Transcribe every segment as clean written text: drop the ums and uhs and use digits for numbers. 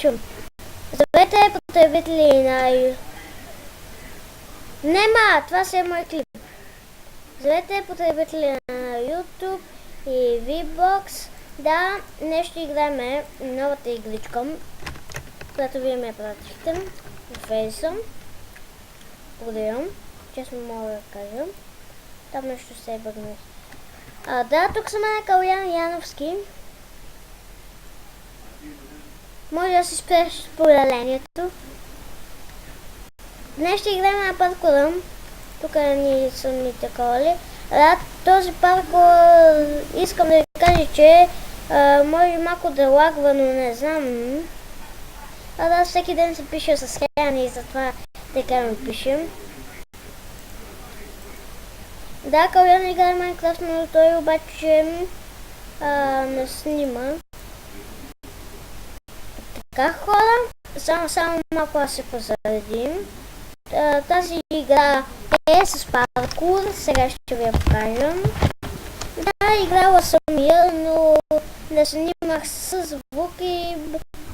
чум. Здравейте, потребители на... Нема, това си е мой клип. Здравейте, потребители на YouTube и VBOX. Да, днес ще играем новата игричка, която вие ми я пратихте в Фейса. Благодаря. Честно мога да кажа. Там нещо се е бъгне. Да, тук съм на Калян Яновски. Може да си спреш споделението. Днес ще играем на паркура. Тук ни са ми такова. Да, този паркур искам да ви кажа, че може малко да лагва, но не знам. Да, всеки ден се пише с храна и затова така ми пише. Да, Калян играе Майнкрафт, но той обаче не снима. Така, хора, само малко да се позаредим. Тази игра е с паркур, сега ще ви я покажам. Да, играла съм я, но не снимах с звук и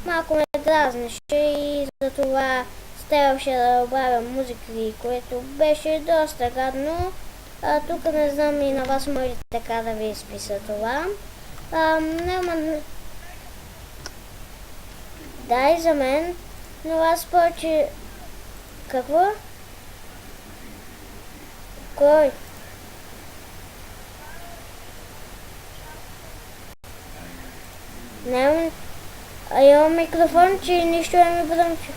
малко ме дразнеше и затова трябваше да добавя музики, което беше доста гадно. Тук не знам и на вас може така да ви изписа това. Няма... Да, и за мен, но аз повече... Какво? Кой? Нямам... имам микрофон, че нищо не ми бръмчи.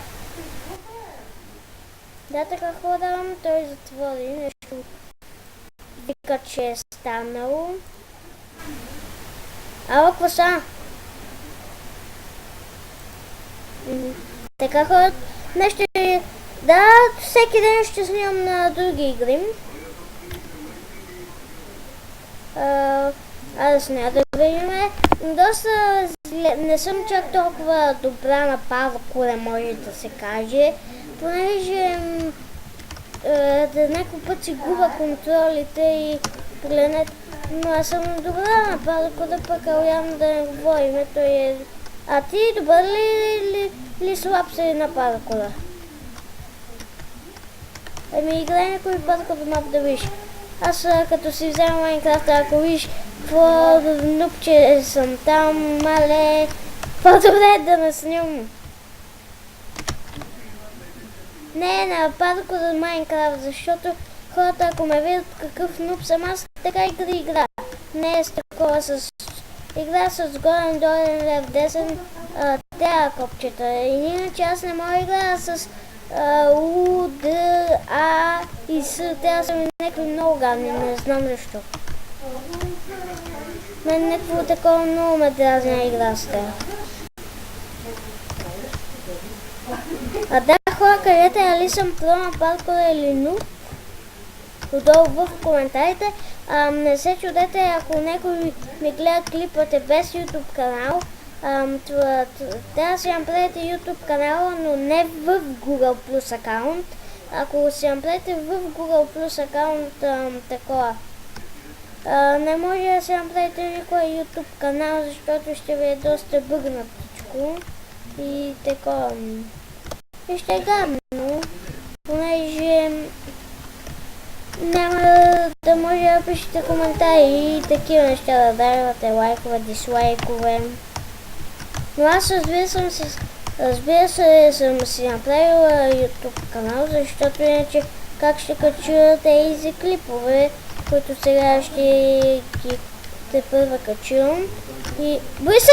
Да, така ходам, той затвори нещо. Вика, че е станало. Ало, какво са? Така ходят. Нещо е... Да, всеки ден ще снимам на други игри. Аз не да видим. Доста зле... Не съм чак толкова добра на паркура, може да се каже. Понеже някой път си губа контролите и погледнете. Но аз съм добра на паркура, пък Калян да не говорим. Той е... А ти добър ли слаб си на паркура? Играй някой паркур мап да виж. Аз като си взема Майнкрафт, ако виж какво нупче съм там, мале, по-добре да не снимам. Не на паркур за Майнкрафт, защото хората ако ме видят какъв нуп съм, аз така игра. Не е с такова с... Игра с горен, долен, лев, десен, тя копчета. И иначе аз не мога да играя с У, Д, А и С. Тя са ми някакви много гадни, не знам защо. Мен някакво такова много ме дразня игра с тя. Да, хора, къдете али съм про на паркура или нуб? Отдолу в коментарите. Не се чудете, ако някой ми гледа клипът без YouTube канал. Трябва да си направите YouTube канала, но не в Google Plus акаунт. Ако си направите в Google Plus акаунт такова, не може да си направите никой YouTube канал, защото ще ви е доста бъгнатичко и такова. И ще е гадно, понеже няма да може да пишете коментари и такива неща, да давате лайкове, дислайкове. Но аз разбира се съм си направила YouTube канал, защото иначе как ще кача тези клипове, които сега ще ги тепърва качвам. И бои се!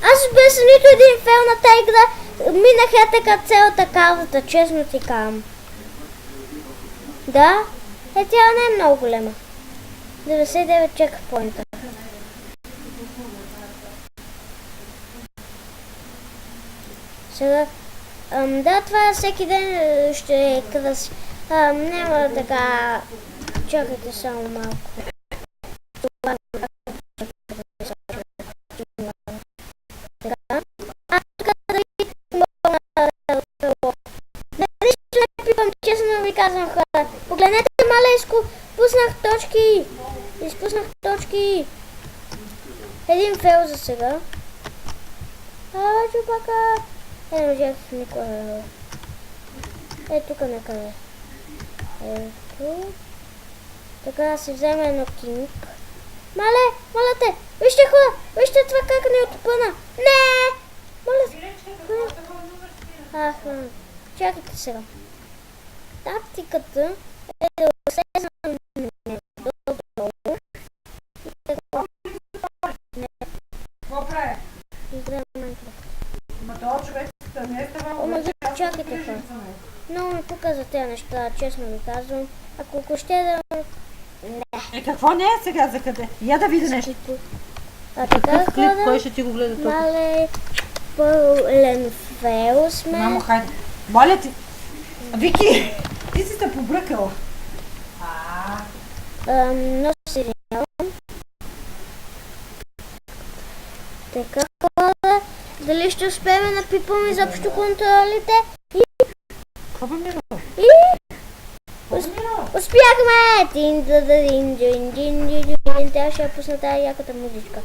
Аз без нито един фейл на тази игра минах я така цялата карта, честно ти казвам. Да? Тя не е много голема. 99 чекпоинта. Сега, да, това всеки ден ще е кръс. Няма така... Чакайте само малко. Честно ви казвам, хора. Погледнете малеско, пуснах точки. Изпуснах точки. Един фейл за сега. Чупака. Не можах никога. Тук накъде. Ето. Така да си вземе едно кинг. Моля те! Вижте хора! Вижте това как не отпъна! Не! Моля те! Чакайте сега. Тактиката е да слезам долу. Какво прави? Играем Майнкрафт. Ма този човек не е това. Чакайте хора. Много ми пука за тези неща, честно ви казвам. Ако ще да... Не. Какво не е сега за къде? Я да видя нещо. А така клип, хора, кой ще ти го гледа тук? мале пълен фейл сме. Мамо, хайде. Моля ти. Вики, ти си се побръкала. Но се извинявам. Така хора, дали ще успеем да напипаме изобщо контролите? Какво бе мира? Успяхме! Тя ще я пусна тази яката музичка.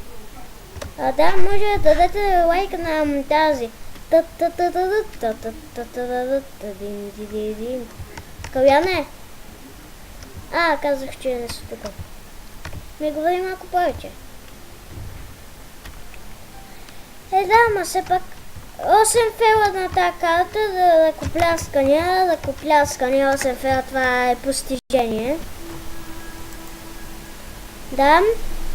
Да, може да дадете лайк на тази. Каляне? Казах, че не са тук. Ми говори малко повече. Да, ма все пак 8 фела на тази карта, да ръкопляскания, 8 фела, това е постижение. Да,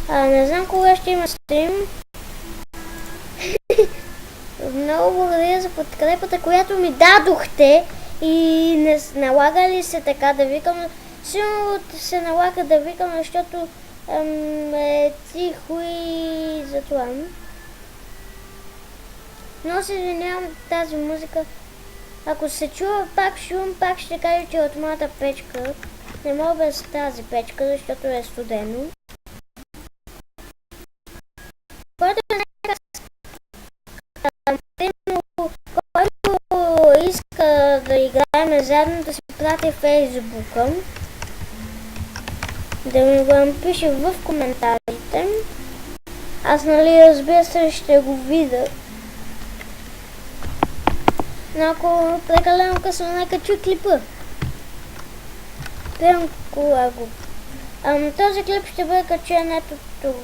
не знам кога ще има стрим. Много благодаря за подкрепата, която ми дадохте и не налага ли се така да викам. Сигурно се налага да викам, защото е тихо и за това. Но се извинявам тази музика. Ако се чува пак шум, пак ще кажа, че от моята печка. Не мога без тази печка, защото е студено. Който иска да играем заедно, да си прати Фейсбука. Да ми го напише в коментарите. Аз, разбира се, ще го видя. Но ако прекалено късно не качу клипа. Прием кога го. Този клип ще бъде качен ето тук.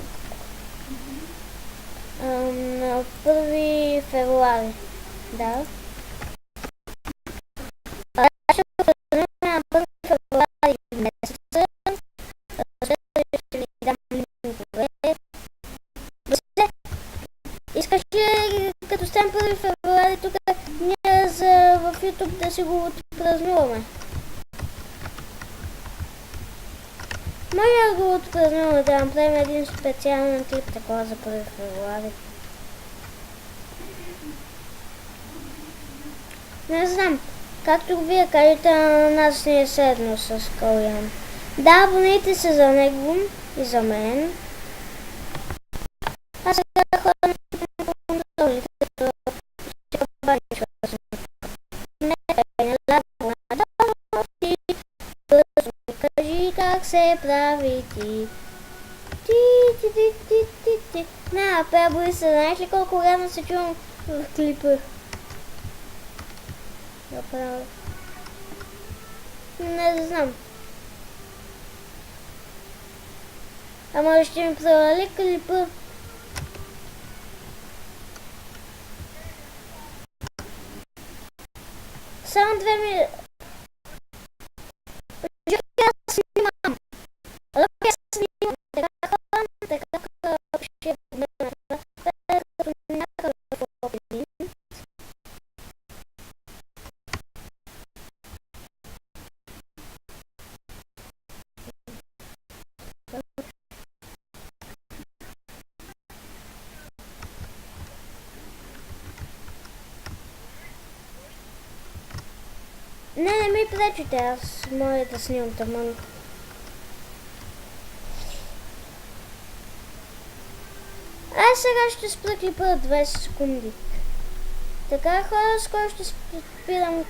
На 1 февруари. Да. Ще бъде на 1 февруари месеца. Ще ви дам линкове. Искаш ли като стане 1 февруари тук ние в YouTube да си го отпразнуваме? Може да го отпразнуваме, да направим един специален клип такова за 1 февруари. Не знам, както вие кажете, на нас не е седно с Калян. Да, абонирайте се за него и за мен. Аз сега хора на контролите, като ще обърнеш кажи как се прави ти. Ти. На, пебой се, знаеш ли колко рано се чувам в клипа? Направо. Не знам. Ама ще ми провали клипа. Само 2 минути. Аз снимам. Така ще не ми пречите, аз мога да снимам таман. Сега ще спра клипа 20 секунди. Така хора, скоро ще спирам